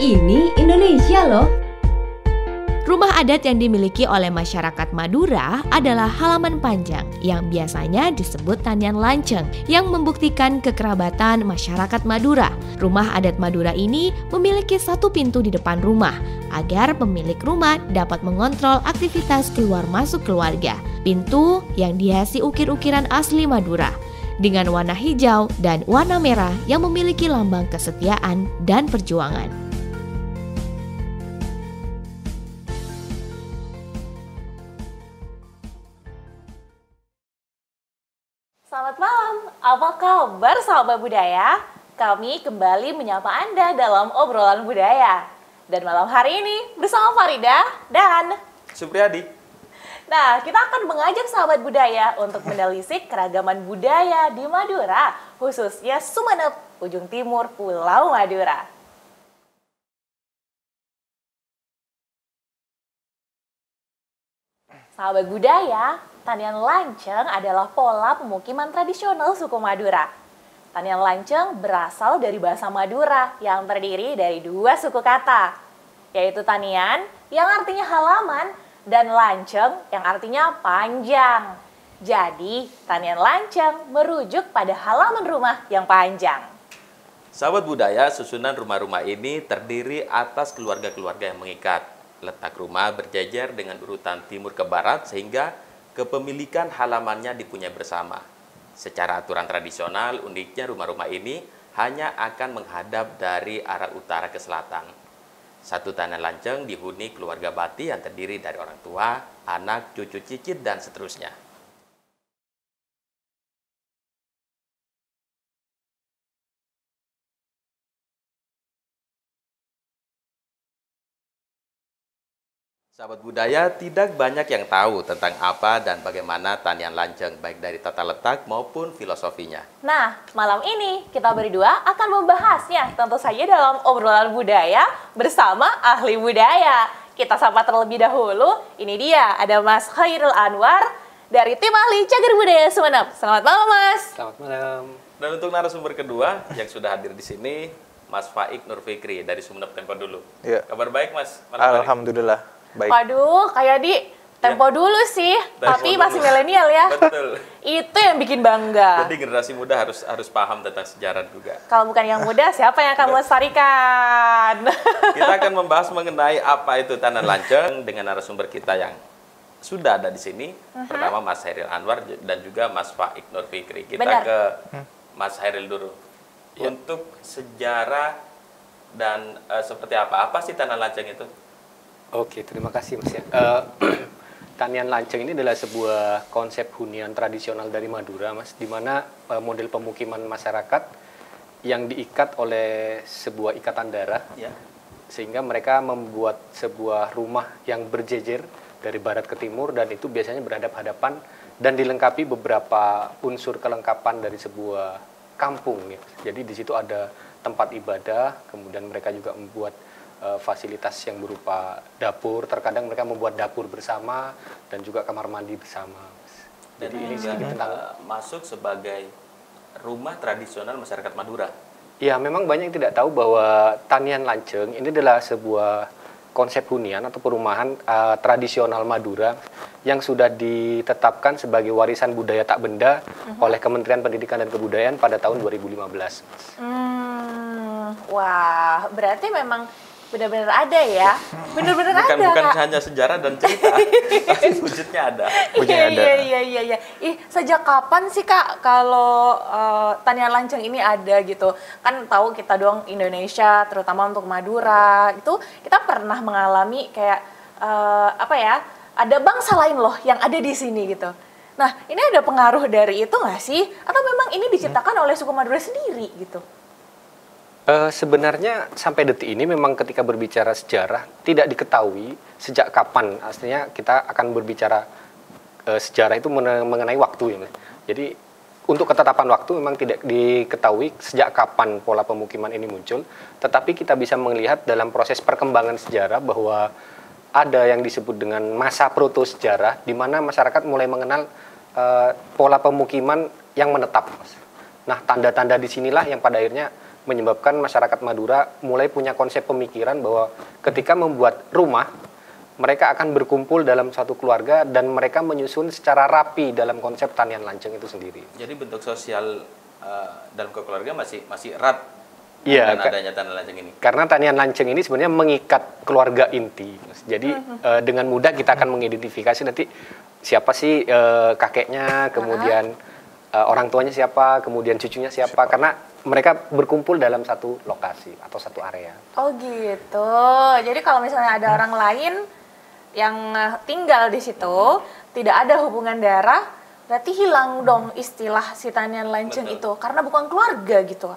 Ini Indonesia loh. Rumah adat yang dimiliki oleh masyarakat Madura adalah halaman panjang yang biasanya disebut tanian lanceng yang membuktikan kekerabatan masyarakat Madura. Rumah adat Madura ini memiliki satu pintu di depan rumah agar pemilik rumah dapat mengontrol aktivitas keluar masuk keluarga. Pintu yang dihiasi ukir-ukiran asli Madura dengan warna hijau dan warna merah yang memiliki lambang kesetiaan dan perjuangan. Selamat malam, apa kabar sahabat budaya? Kami kembali menyapa Anda dalam obrolan budaya. Dan malam hari ini bersama Farida dan Supriyadi. Nah, kita akan mengajak sahabat budaya untuk menelisik keragaman budaya di Madura, khususnya Sumeneb, ujung timur Pulau Madura. Sahabat budaya, tanian lanceng adalah pola pemukiman tradisional suku Madura. Tanian lanceng berasal dari bahasa Madura yang terdiri dari dua suku kata, yaitu tanian yang artinya halaman dan lanceng yang artinya panjang. Jadi, tanian lanceng merujuk pada halaman rumah yang panjang. Sahabat budaya, susunan rumah-rumah ini terdiri atas keluarga-keluarga yang mengikat. Letak rumah berjajar dengan urutan timur ke barat sehingga kepemilikan halamannya dipunyai bersama. Secara aturan tradisional, uniknya rumah-rumah ini hanya akan menghadap dari arah utara ke selatan. Satu tanian lanceng dihuni keluarga Bati yang terdiri dari orang tua, anak, cucu, cicit, dan seterusnya. Sahabat budaya, tidak banyak yang tahu tentang apa dan bagaimana tanian lanceng, baik dari tata letak maupun filosofinya. Nah, malam ini kita berdua akan membahasnya tentu saja dalam obrolan budaya bersama ahli budaya. Kita sapa terlebih dahulu, ini dia ada Mas Khairul Anwar dari tim ahli Cagar Budaya Sumeneb. Selamat malam, Mas. Selamat malam. Dan untuk narasumber kedua yang sudah hadir di sini, Mas Faik Nur Fikri dari Sumeneb Tempo Dulu. Iya. Kabar baik, Mas? Malam hari. Alhamdulillah baik. Waduh, kayak di Tempo Dulu sih, tapi Tempo masih dulu. milenial ya. Betul. Itu yang bikin bangga. Jadi generasi muda harus paham tentang sejarah juga. Kalau bukan yang muda, siapa yang akan melestarikan? Kita akan membahas mengenai apa itu Tanian Lanceng dengan narasumber kita yang sudah ada di sini. Pertama Mas Hairil Anwar dan juga Mas Faik Nur Fikri. Kita Benar. ke Mas Hairil dulu. Untuk sejarah dan seperti apa sih Tanian Lanceng itu? Oke, terima kasih Mas ya. Tanian Lanceng ini adalah sebuah konsep hunian tradisional dari Madura, Mas, di mana model pemukiman masyarakat yang diikat oleh sebuah ikatan darah, Ya. sehingga mereka membuat sebuah rumah yang berjejer dari barat ke timur, dan itu biasanya berhadap-hadapan dan dilengkapi beberapa unsur kelengkapan dari sebuah kampung. Ya. Jadi di situ ada tempat ibadah, kemudian mereka juga membuat fasilitas yang berupa dapur. Terkadang mereka membuat dapur bersama dan juga kamar mandi bersama. Dan Jadi ini juga, sedikit tentang masuk sebagai rumah tradisional masyarakat Madura. ya, memang banyak yang tidak tahu bahwa Tanian Lanceng ini adalah sebuah konsep hunian atau perumahan tradisional Madura yang sudah ditetapkan sebagai warisan budaya tak benda oleh Kementerian Pendidikan dan Kebudayaan pada tahun 2015. Wah, berarti memang benar-benar ada ya. Benar-benar ada, Bukan Kak. hanya sejarah dan cerita, tapi wujudnya ada. Iya. Ih, sejak kapan sih Kak kalau Tanian Lanceng ini ada gitu? Kan tahu kita doang Indonesia, terutama untuk Madura, itu kita pernah mengalami kayak ada bangsa lain loh yang ada di sini gitu. Nah, ini ada pengaruh dari itu nggak sih? Atau memang ini diciptakan oleh suku Madura sendiri gitu? Sebenarnya sampai detik ini memang ketika berbicara sejarah tidak diketahui sejak kapan. Aslinya kita akan berbicara sejarah itu mengenai waktu ya, Mas. Jadi untuk ketetapan waktu memang tidak diketahui sejak kapan pola pemukiman ini muncul, tetapi kita bisa melihat dalam proses perkembangan sejarah bahwa ada yang disebut dengan masa proto sejarah di mana masyarakat mulai mengenal pola pemukiman yang menetap, Mas. Nah, tanda-tanda disinilah yang pada akhirnya menyebabkan masyarakat Madura mulai punya konsep pemikiran bahwa ketika membuat rumah, mereka akan berkumpul dalam satu keluarga dan mereka menyusun secara rapi dalam konsep Tanian Lanceng itu sendiri. Jadi bentuk sosial dalam keluarga masih erat Iya, dengan adanya Tanian Lanceng ini. Karena Tanian Lanceng ini sebenarnya mengikat keluarga inti. Jadi dengan mudah kita akan mengidentifikasi nanti siapa sih kakeknya, kemudian orang tuanya siapa, kemudian cucunya siapa. Karena mereka berkumpul dalam satu lokasi atau satu area. Oh gitu. Jadi kalau misalnya ada orang lain yang tinggal di situ, tidak ada hubungan darah, berarti hilang dong istilah si Tanian Lanceng Betul. itu karena bukan keluarga gitu.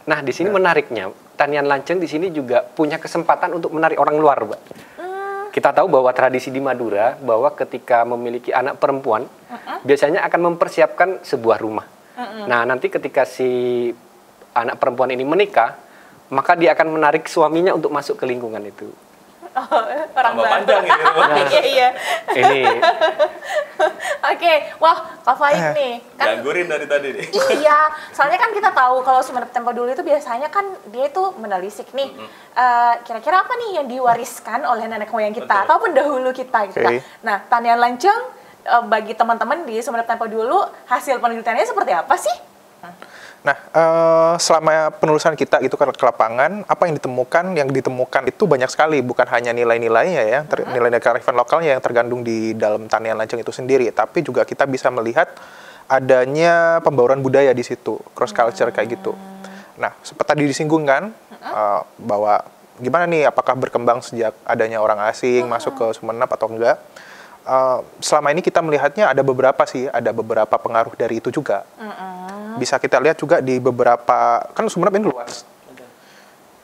Nah, di sini menariknya, Tanian Lanceng di sini juga punya kesempatan untuk menarik orang luar, Mbak. Kita tahu bahwa tradisi di Madura bahwa ketika memiliki anak perempuan, biasanya akan mempersiapkan sebuah rumah. Nah, nanti ketika si anak perempuan ini menikah, maka dia akan menarik suaminya untuk masuk ke lingkungan itu. Orang Tambah baru. panjang ini rumahnya. Iya. Ini Oke, wah Kak Faik nih. Kan, Ganggurin dari tadi nih. iya, soalnya kan kita tahu kalau Sumeneb Tempo Dulu itu biasanya kan dia itu menelisik nih. Kira-kira apa nih yang diwariskan oleh nenek moyang kita Betul. atau pendahulu kita gitu. Oke. Nah, Tanian Lanceng bagi teman-teman di Sumeneb Tempo Dulu hasil penelitiannya seperti apa sih? Nah, selama penelusuran kita itu ke lapangan, apa yang ditemukan itu banyak sekali, bukan hanya nilai-nilainya ya, nilai-nilai kearifan lokalnya yang tergandung di dalam Tanian Lanceng itu sendiri, tapi juga kita bisa melihat adanya pembauran budaya di situ, cross culture kayak gitu. Nah, seperti tadi disinggung kan, bahwa gimana nih, apakah berkembang sejak adanya orang asing masuk ke Sumeneb atau enggak? Selama ini kita melihatnya ada beberapa pengaruh dari itu juga. Bisa kita lihat juga di beberapa, kan Sumeneb ini luas.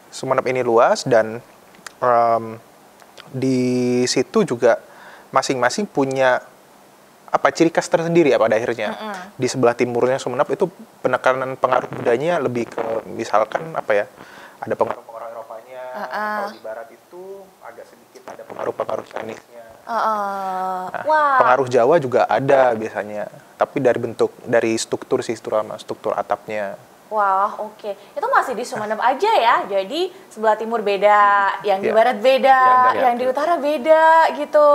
Sumeneb ini luas dan di situ juga masing-masing punya ciri khas tersendiri ya pada akhirnya. Di sebelah timurnya Sumeneb itu penekanan pengaruh budayanya lebih ke misalkan ada pengaruh-pengaruh Eropanya. Kalau di barat itu agak sedikit ada pengaruh-pengaruh Chinese-nya. Wah. Pengaruh Jawa juga ada biasanya, tapi dari struktur struktur atapnya. Wah, oke. Itu masih di Sumeneb aja ya. Jadi sebelah timur beda, yang di barat beda, yang di utara beda gitu.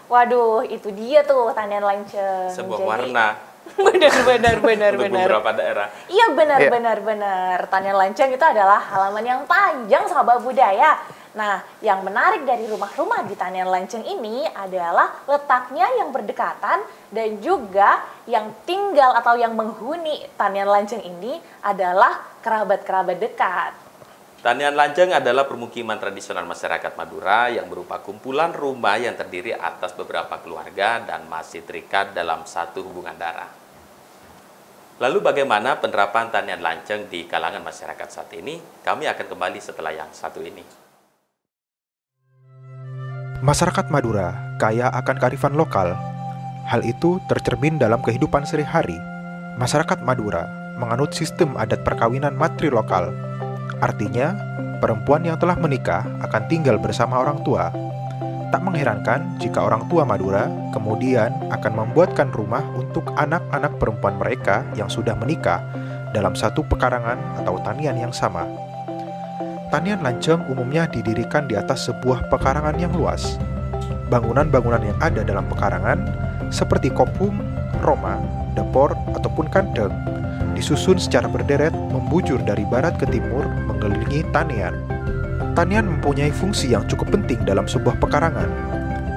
Waduh, itu dia tuh Tanian Lanceng. Sebuah warna. Benar. Untuk beberapa daerah. Iya benar. Tanian Lanceng itu adalah halaman yang panjang sahabat budaya. Nah, yang menarik dari rumah-rumah di Tanian Lanceng ini adalah letaknya yang berdekatan dan juga yang tinggal atau yang menghuni Tanian Lanceng ini adalah kerabat-kerabat dekat. Tanian Lanceng adalah permukiman tradisional masyarakat Madura yang berupa kumpulan rumah yang terdiri atas beberapa keluarga dan masih terikat dalam satu hubungan darah. Lalu bagaimana penerapan Tanian Lanceng di kalangan masyarakat saat ini? Kami akan kembali setelah yang satu ini. Masyarakat Madura kaya akan kearifan lokal. Hal itu tercermin dalam kehidupan sehari-hari. Masyarakat Madura menganut sistem adat perkawinan matri lokal. Artinya, perempuan yang telah menikah akan tinggal bersama orang tua. Tak mengherankan jika orang tua Madura kemudian akan membuatkan rumah untuk anak-anak perempuan mereka yang sudah menikah dalam satu pekarangan atau tanian yang sama. Tanian Lanceng umumnya didirikan di atas sebuah pekarangan yang luas. Bangunan-bangunan yang ada dalam pekarangan, seperti kopung, roma, dapur, ataupun kandang, disusun secara berderet membujur dari barat ke timur mengelilingi tanian. Tanian mempunyai fungsi yang cukup penting dalam sebuah pekarangan.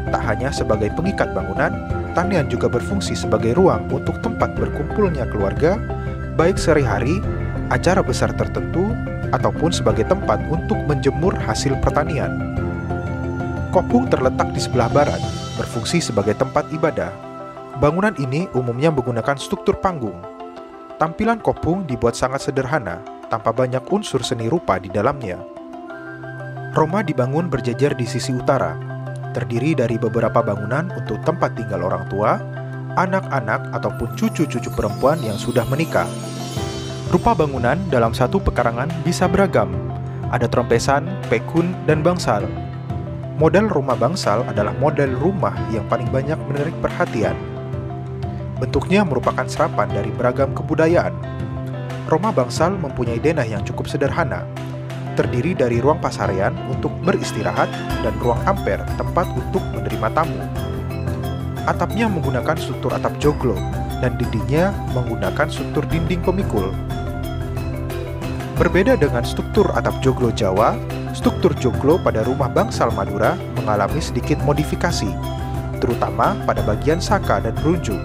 Tak hanya sebagai pengikat bangunan, tanian juga berfungsi sebagai ruang untuk tempat berkumpulnya keluarga, baik sehari-hari, acara besar tertentu, ataupun sebagai tempat untuk menjemur hasil pertanian. Kopung terletak di sebelah barat, berfungsi sebagai tempat ibadah. Bangunan ini umumnya menggunakan struktur panggung. Tampilan kopung dibuat sangat sederhana, tanpa banyak unsur seni rupa di dalamnya. Roma dibangun berjejer di sisi utara, terdiri dari beberapa bangunan untuk tempat tinggal orang tua, anak-anak ataupun cucu-cucu perempuan yang sudah menikah. Rupa bangunan dalam satu pekarangan bisa beragam. Ada trompesan, pekun, dan bangsal. Model rumah bangsal adalah model rumah yang paling banyak menarik perhatian. Bentuknya merupakan serapan dari beragam kebudayaan. Rumah bangsal mempunyai denah yang cukup sederhana, terdiri dari ruang pasarean untuk beristirahat dan ruang amper tempat untuk menerima tamu. Atapnya menggunakan struktur atap joglo dan dindingnya menggunakan struktur dinding pemikul. Berbeda dengan struktur atap joglo Jawa, struktur joglo pada rumah bangsal Madura mengalami sedikit modifikasi, terutama pada bagian saka dan runjung.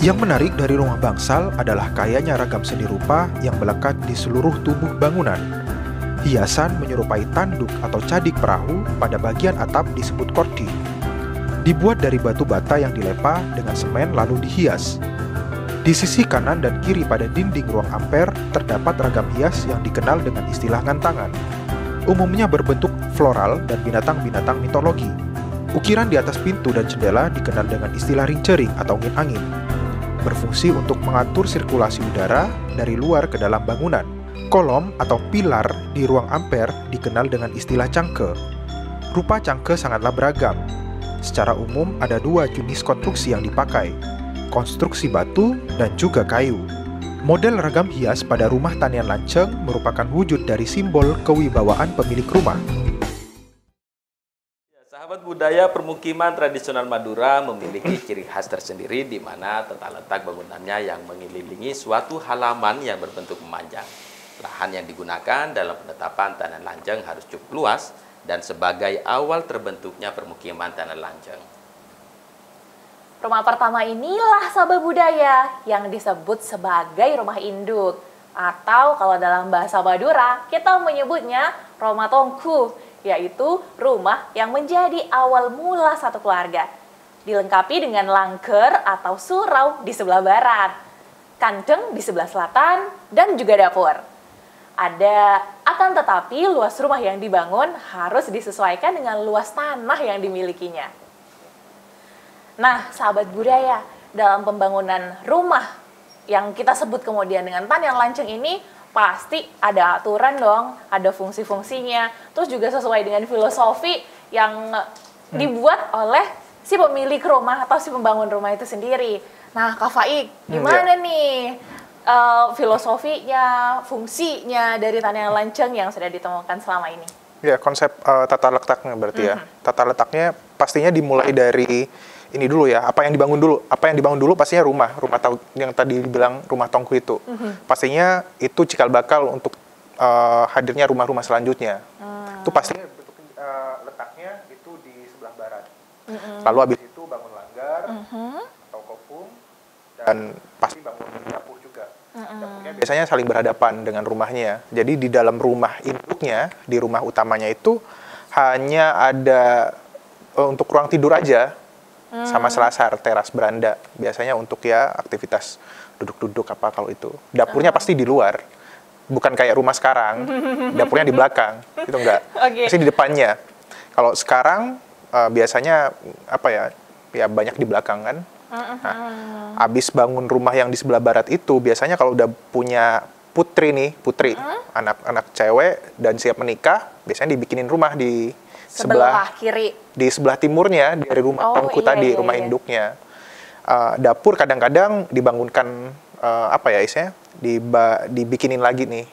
Yang menarik dari rumah bangsal adalah kayanya ragam seni rupa yang melekat di seluruh tubuh bangunan. Hiasan menyerupai tanduk atau cadik perahu pada bagian atap disebut kordi. Dibuat dari batu bata yang dilepa dengan semen lalu dihias. Di sisi kanan dan kiri pada dinding ruang amper terdapat ragam hias yang dikenal dengan istilah ngantangan. Umumnya berbentuk floral dan binatang-binatang mitologi. Ukiran di atas pintu dan jendela dikenal dengan istilah rincering atau angin-angin. Berfungsi untuk mengatur sirkulasi udara dari luar ke dalam bangunan. Kolom atau pilar di ruang amper dikenal dengan istilah cangke. Rupa cangke sangatlah beragam. Secara umum ada dua jenis konstruksi yang dipakai, konstruksi batu dan juga kayu. Model ragam hias pada rumah Tanian Lanceng merupakan wujud dari simbol kewibawaan pemilik rumah. Sahabat budaya, permukiman tradisional Madura memiliki ciri khas tersendiri di mana tata letak bangunannya yang mengelilingi suatu halaman yang berbentuk memanjang. Lahan yang digunakan dalam penetapan Tanian Lanceng harus cukup luas dan sebagai awal terbentuknya permukiman Tanian Lanceng. Rumah pertama inilah sahabat budaya yang disebut sebagai rumah induk. Atau kalau dalam bahasa Madura, kita menyebutnya rumah tongku, yaitu rumah yang menjadi awal mula satu keluarga. Dilengkapi dengan langker atau surau di sebelah barat, kandang di sebelah selatan, dan juga dapur. Akan tetapi luas rumah yang dibangun harus disesuaikan dengan luas tanah yang dimilikinya. Nah, sahabat budaya, dalam pembangunan rumah yang kita sebut kemudian dengan Tanian Lanceng ini, pasti ada aturan dong, ada fungsi-fungsinya, terus juga sesuai dengan filosofi yang dibuat oleh si pemilik rumah atau si pembangun rumah itu sendiri. Nah, Kak Faik, gimana nih filosofinya, fungsinya dari tanian lanceng yang sudah ditemukan selama ini? Ya, konsep tata letaknya berarti ya. Tata letaknya pastinya dimulai dari ini dulu ya, apa yang dibangun dulu. Apa yang dibangun dulu pastinya rumah yang tadi dibilang rumah tongku itu. Pastinya itu cikal bakal untuk hadirnya rumah-rumah selanjutnya. Itu pastinya bentuk letaknya itu di sebelah barat. Lalu habis itu bangun langgar atau kopung, dan pasti bangun dapur juga. Dapurnya biasanya saling berhadapan dengan rumahnya. Jadi di dalam rumah induknya, di rumah utamanya itu hanya ada untuk ruang tidur aja, sama selasar, teras, beranda. Biasanya untuk ya aktivitas duduk-duduk apa kalau itu. Dapurnya pasti di luar. Bukan kayak rumah sekarang, dapurnya di belakang, itu enggak. Pasti di depannya. Kalau sekarang biasanya apa ya banyak di belakang kan. Nah, abis bangun rumah yang di sebelah barat itu, biasanya kalau udah punya putri, anak-anak cewek dan siap menikah, biasanya dibikinin rumah di sebelah kiri, di sebelah timurnya dari rumah tongku tadi, rumah induknya. Dapur kadang-kadang dibangunkan istilahnya dibikinin lagi nih,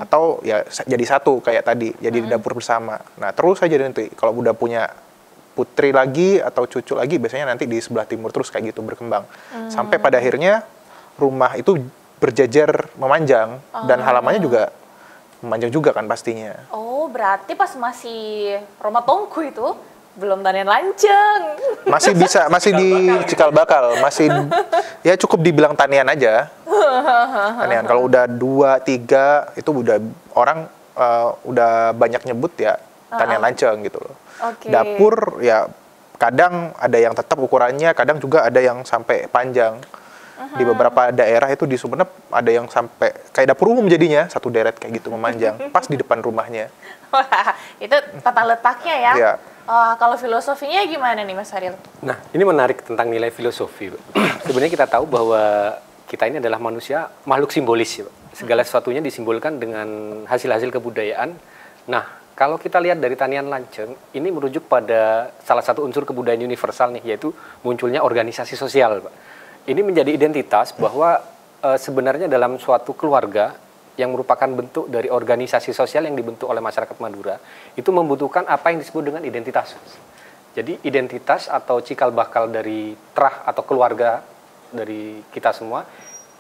atau ya jadi satu kayak tadi, jadi dapur bersama. Nah terus aja nanti kalau udah punya putri lagi atau cucu lagi, biasanya nanti di sebelah timur terus kayak gitu berkembang, sampai pada akhirnya rumah itu berjajar memanjang dan halamannya juga memanjang juga kan pastinya. Oh, berarti pas masih rumah tongku itu belum tanian lanceng. Masih di cikal bakal, masih ya cukup dibilang tanian aja. Tanian. Kalau udah 2, 3 itu udah orang udah banyak nyebut ya tanian lanceng gitu loh. Dapur ya kadang ada yang tetap ukurannya, kadang juga ada yang sampai panjang. Di beberapa daerah itu di Sumeneb ada yang sampai kayak dapur umum jadinya, satu deret kayak gitu memanjang pas di depan rumahnya. Wah, itu tata letaknya ya. Ya. Kalau filosofinya gimana nih Mas Haril? Nah, ini menarik tentang nilai filosofi. Sebenarnya kita tahu bahwa kita ini adalah manusia, makhluk simbolis ya, Pak. Segala sesuatunya disimbolkan dengan hasil-hasil kebudayaan. Nah, kalau kita lihat dari tanian lanceng, ini merujuk pada salah satu unsur kebudayaan universal nih, yaitu munculnya organisasi sosial, Pak. Ini menjadi identitas bahwa sebenarnya dalam suatu keluarga yang merupakan bentuk dari organisasi sosial yang dibentuk oleh masyarakat Madura, itu membutuhkan apa yang disebut dengan identitas. Jadi identitas atau cikal bakal dari terah atau keluarga dari kita semua,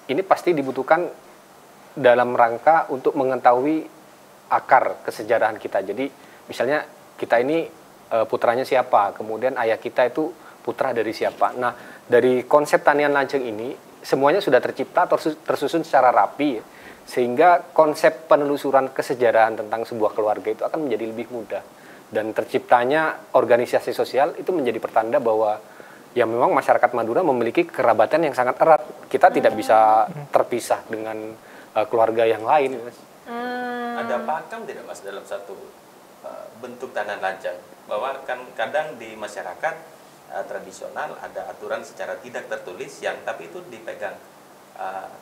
ini pasti dibutuhkan dalam rangka untuk mengetahui akar kesejarahan kita. Jadi misalnya kita ini putranya siapa, kemudian ayah kita itu putra dari siapa. Nah, dari konsep tanian lanceng ini semuanya sudah tercipta atau tersusun secara rapi ya, sehingga konsep penelusuran kesejarahan tentang sebuah keluarga itu akan menjadi lebih mudah. Dan terciptanya organisasi sosial itu menjadi pertanda bahwa ya memang masyarakat Madura memiliki kerabatan yang sangat erat. Kita tidak bisa terpisah dengan keluarga yang lain. Ada pakem tidak Mas dalam satu bentuk tanian lanceng? Bahwa kan kadang di masyarakat tradisional ada aturan secara tidak tertulis yang tapi itu dipegang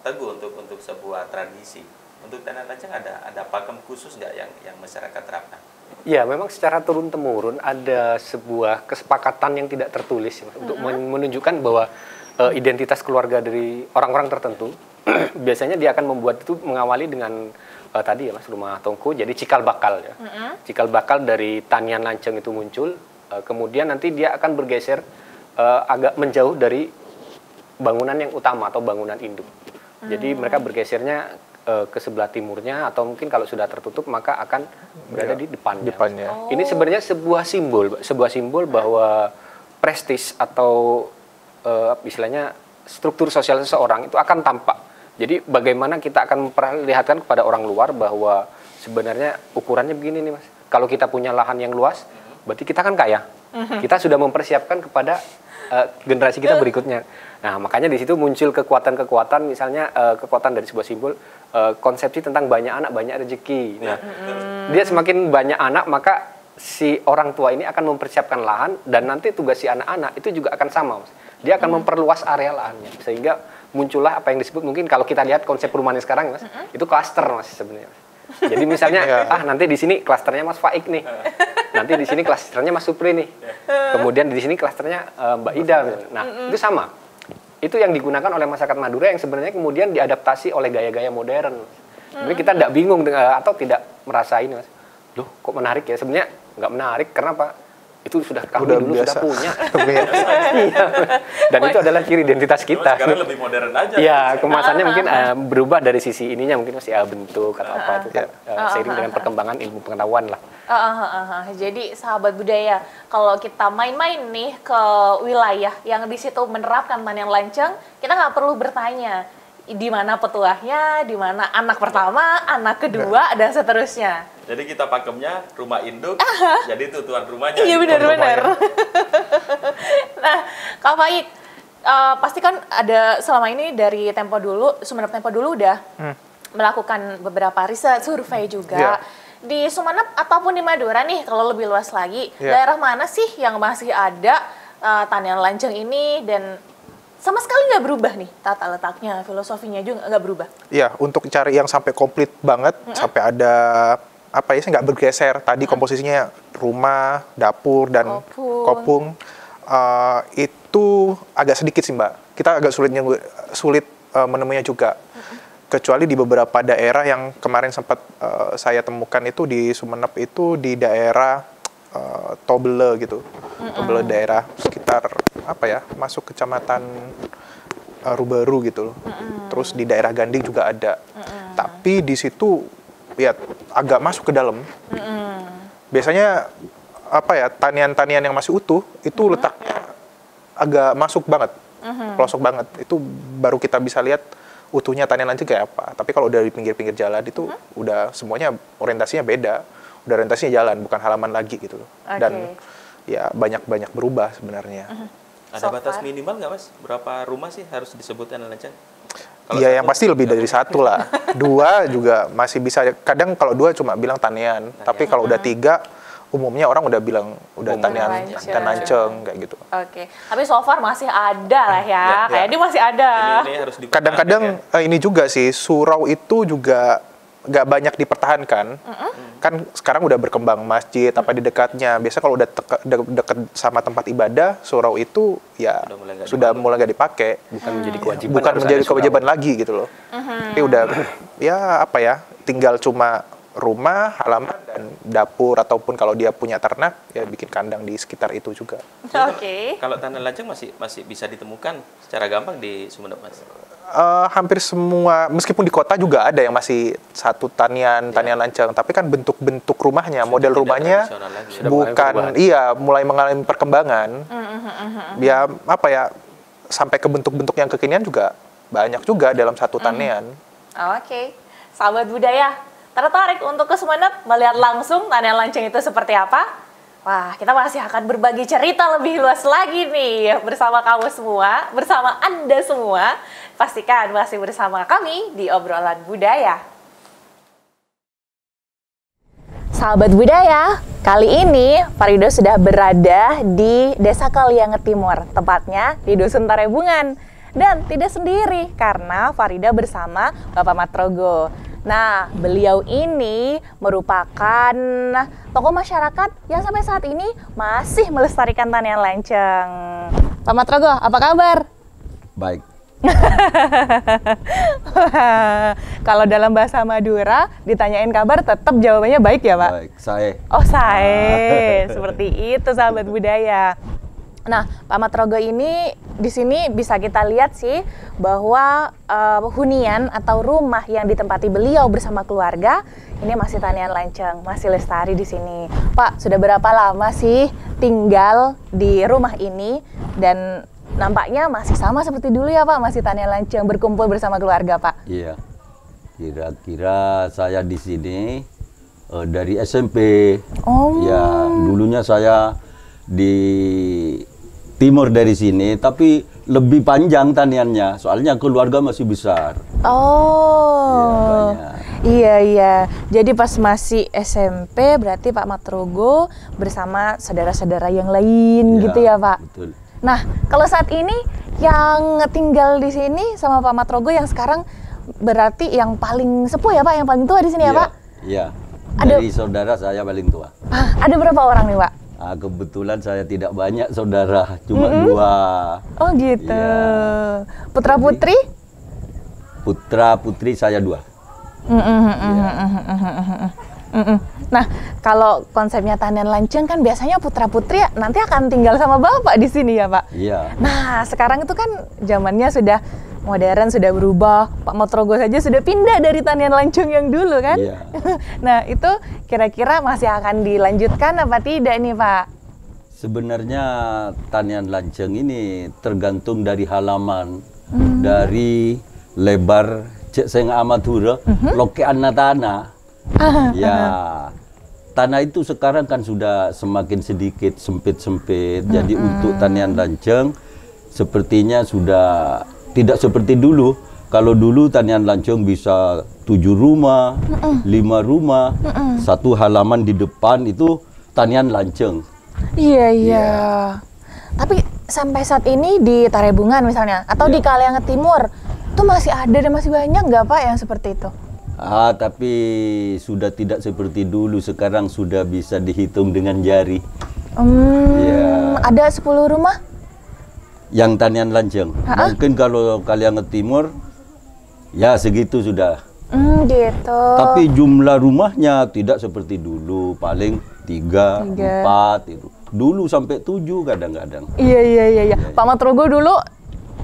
teguh untuk sebuah tradisi. Untuk tanian lanceng ada pakem khusus nggak yang masyarakat terapkan? Ya, memang secara turun-temurun ada sebuah kesepakatan yang tidak tertulis untuk menunjukkan bahwa identitas keluarga dari orang-orang tertentu biasanya dia akan membuat itu mengawali dengan tadi ya Mas, rumah tongku, jadi cikal bakal ya. Cikal bakal dari tanian lanceng itu muncul, kemudian nanti dia akan bergeser agak menjauh dari bangunan yang utama atau bangunan induk. Jadi mereka bergesernya ke sebelah timurnya, atau mungkin kalau sudah tertutup maka akan berada di depannya. Ini sebenarnya sebuah simbol bahwa prestis atau istilahnya struktur sosial seseorang itu akan tampak. Jadi bagaimana kita akan memperlihatkan kepada orang luar bahwa sebenarnya ukurannya begini nih Mas. Kalau kita punya lahan yang luas, berarti kita kan kaya. Kita sudah mempersiapkan kepada generasi kita berikutnya. Nah, makanya di situ muncul kekuatan-kekuatan, misalnya kekuatan dari sebuah simbol, konsepsi tentang banyak anak, banyak rezeki. Nah, dia semakin banyak anak, maka si orang tua ini akan mempersiapkan lahan, dan nanti tugas si anak-anak itu juga akan sama, Mas. Dia akan memperluas area lahannya, sehingga muncullah apa yang disebut, mungkin kalau kita lihat konsep perumahan sekarang, Mas, itu klaster, Mas, sebenarnya. Jadi misalnya, nanti di sini klasternya Mas Faik nih. nanti di sini klasternya Mas Supri nih. Kemudian di sini klasternya Mbak Ida. Nah, itu sama. Itu yang digunakan oleh masyarakat Madura yang sebenarnya kemudian diadaptasi oleh gaya-gaya modern. Sebenarnya kita tidak bingung atau tidak merasa ini, Mas. Loh, kok menarik ya? Sebenarnya nggak menarik, kenapa? Itu sudah kami dulu biasa. sudah punya. Iya. Dan itu adalah ciri identitas kita. Sekarang lebih modern aja. Ya, kemasannya mungkin berubah dari sisi ininya, mungkin masih bentuk atau apa itu kan seiring dengan perkembangan ilmu pengetahuan lah. Jadi sahabat budaya, kalau kita main-main nih ke wilayah yang di situ menerapkan tanian lanceng, kita nggak perlu bertanya di mana petuahnya, di mana anak pertama, anak kedua, dan seterusnya. Jadi kita pakemnya rumah induk, jadi itu tuan rumahnya. Iya benar-benar. Nah, Kak Faik, pasti kan ada selama ini dari Sumeneb Tempo dulu udah melakukan beberapa riset, survei juga. Di Sumeneb ataupun di Madura nih, kalau lebih luas lagi, daerah mana sih yang masih ada tanian lanceng ini dan sama sekali nggak berubah nih tata letaknya, filosofinya juga nggak berubah? Iya, untuk cari yang sampai komplit banget, sampai ada apa ya, nggak bergeser. Tadi komposisinya rumah, dapur, dan kopung. Itu agak sedikit sih Mbak. Kita agak sulit menemuinya juga. Kecuali di beberapa daerah yang kemarin sempat saya temukan itu di Sumeneb itu di daerah Tobele gitu. Tobele daerah sekitar apa ya, masuk kecamatan Rubaru gitu loh. Terus di daerah Ganding juga ada. Tapi di situ ya agak masuk ke dalam. Biasanya apa ya, tanian-tanian yang masih utuh itu letaknya agak masuk banget, pelosok banget. Itu baru kita bisa lihat utuhnya tanian lanceng kayak apa. Tapi kalau udah di pinggir-pinggir jalan itu udah semuanya orientasinya beda. Udah orientasinya jalan, bukan halaman lagi gitu loh. Dan ya banyak berubah sebenarnya. Ada batas minimal nggak Mas? Berapa rumah sih harus disebut tanian lanceng? Iya, yang pasti lebih dari satu lah. 2 juga masih bisa. Kadang kalau 2 cuma bilang tanian. Tapi kalau udah 3, umumnya orang udah bilang udah tanian lanceng kayak gitu. Oke, tapi so far masih ada lah ya. Kayak dia masih ada. Ini harus Kadang-kadang ini juga sih, surau itu juga nggak banyak dipertahankan. Kan sekarang udah berkembang masjid apa di dekatnya. Biasa kalau udah dekat sama tempat ibadah, surau itu ya sudah mulai nggak dipakai. Bukan menjadi kewajiban. Bukan menjadi kewajiban lagi gitu loh. Tapi udah ya apa ya, tinggal cuma rumah, halaman, dan dapur, ataupun kalau dia punya ternak ya bikin kandang di sekitar itu juga. Kalau tanian lanceng masih bisa ditemukan secara gampang di Sumeneb Mas? Hampir semua, meskipun di kota juga ada yang masih satu tanian lanceng, tapi kan bentuk-bentuk rumahnya, model rumahnya bukan, mulai mengalami perkembangan. Ya apa ya, sampai ke bentuk-bentuk yang kekinian juga banyak juga dalam satu tanian. Oke, sahabat budaya, tertarik untuk ke Sumeneb melihat langsung tanian lanceng itu seperti apa? Wah, kita masih akan berbagi cerita lebih luas lagi nih bersama kamu semua, bersama Anda semua. Pastikan masih bersama kami di Obrolan Budaya. Sahabat budaya, kali ini Farida sudah berada di Desa Kalianget Timur, tepatnya di Dusun Tarebungan. Dan tidak sendiri, karena Farida bersama Bapak Matrogo. Nah, beliau ini merupakan tokoh masyarakat yang sampai saat ini masih melestarikan tanian lanceng. Pak Matrogo, apa kabar? Baik. Kalau dalam bahasa Madura, ditanyain kabar tetap jawabannya baik ya, Pak? Baik, saya. Oh, saya. Seperti itu, sahabat budaya. Nah, Pak Matrogo ini di sini bisa kita lihat sih bahwa hunian atau rumah yang ditempati beliau bersama keluarga ini masih tanian lanceng, masih lestari di sini. Pak, sudah berapa lama sih tinggal di rumah ini dan nampaknya masih sama seperti dulu ya Pak, masih tanian lanceng, berkumpul bersama keluarga Pak? Iya, kira-kira saya di sini dari SMP. Oh. Ya, dulunya saya di timur dari sini, tapi lebih panjang taniannya, soalnya keluarga masih besar. Oh, iya, iya. Jadi pas masih SMP, berarti Pak Matrogo bersama saudara-saudara yang lain, gitu ya Pak? Betul. Nah, kalau saat ini yang tinggal di sini sama Pak Matrogo yang sekarang berarti yang paling sepuh ya Pak, yang paling tua di sini ya Pak? Iya. Dari saudara saya paling tua. Ada berapa orang nih, Pak? Kebetulan saya tidak banyak saudara, cuma 2. Oh gitu. Iya. Putra putri? Putra putri saya 2. Nah, kalau konsepnya tanian lanceng kan biasanya putra putri nanti akan tinggal sama bapak di sini ya, Pak? Iya. Nah, sekarang itu kan zamannya sudah modern, sudah berubah. Pak Matrogo saja sudah pindah dari tanian lanceng yang dulu kan? Iya. Nah, itu kira-kira masih akan dilanjutkan apa tidak nih, Pak? Sebenarnya tanian lanceng ini tergantung dari halaman, dari lebar cek seng amatura, lokean tanah. Ya, tanah itu sekarang kan sudah semakin sedikit sempit-sempit. Jadi untuk tanian lanceng sepertinya sudah tidak seperti dulu. Kalau dulu tanian lanceng bisa 7 rumah, 5 rumah, satu halaman di depan itu tanian lanceng. Iya, iya. Tapi sampai saat ini di Tarebungan misalnya, atau di Kalianget Timur, itu masih ada dan masih banyak nggak Pak yang seperti itu? Tapi sudah tidak seperti dulu. Sekarang sudah bisa dihitung dengan jari. Ada 10 rumah? Yang tanian lanceng. Mungkin kalau Kalianget Timur, ya segitu sudah. Gitu. Tapi jumlah rumahnya tidak seperti dulu. Paling 3, 4 itu. Dulu sampai 7 kadang-kadang. Iya. Pak Matrogo dulu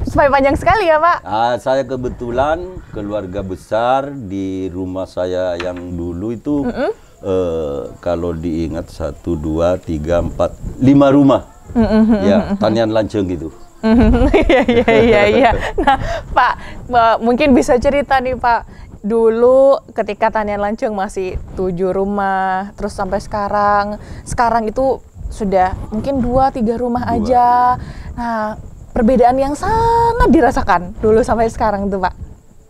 supaya panjang sekali ya, Pak? Saya kebetulan keluarga besar di rumah saya yang dulu itu kalau diingat 1, 2, 3, 4, 5 rumah. Ya, tanian lanceng gitu. Iya. Nah, Pak, mungkin bisa cerita nih, Pak. Dulu ketika tanian lanceng masih 7 rumah, terus sampai sekarang itu sudah mungkin 2-3 rumah aja. Nah, perbedaan yang sangat dirasakan dulu sampai sekarang tuh, Pak.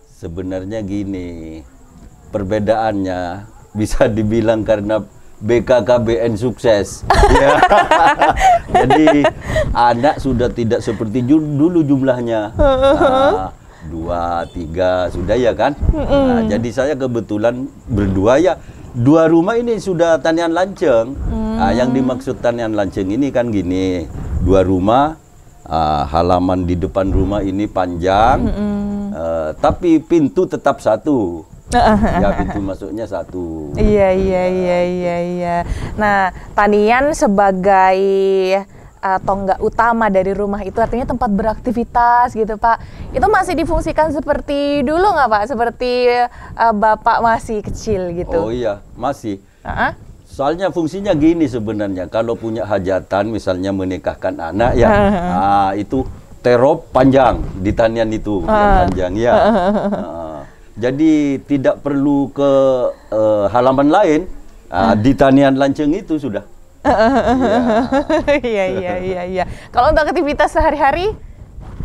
Sebenarnya gini, perbedaannya bisa dibilang karena BKKBN sukses. Ya. Jadi anak sudah tidak seperti dulu jumlahnya. 2, 3 sudah ya kan. Jadi saya kebetulan berdua ya. 2 rumah ini sudah tanian lanceng. Yang dimaksud tanian lanceng ini kan gini, 2 rumah. Halaman di depan rumah ini panjang, tapi pintu tetap 1. Ya, pintu masuknya 1. Iya. Nah, tanian sebagai tonggak utama dari rumah itu artinya tempat beraktivitas gitu, Pak. Itu masih difungsikan seperti dulu nggak, Pak? Seperti Bapak masih kecil gitu? Oh iya, masih. Soalnya fungsinya gini sebenarnya, kalau punya hajatan misalnya menikahkan anak ya, itu terop panjang di tanian itu, yang panjang ya. Jadi tidak perlu ke halaman lain, di tanian lanceng itu sudah. Iya. Kalau untuk aktivitas sehari-hari,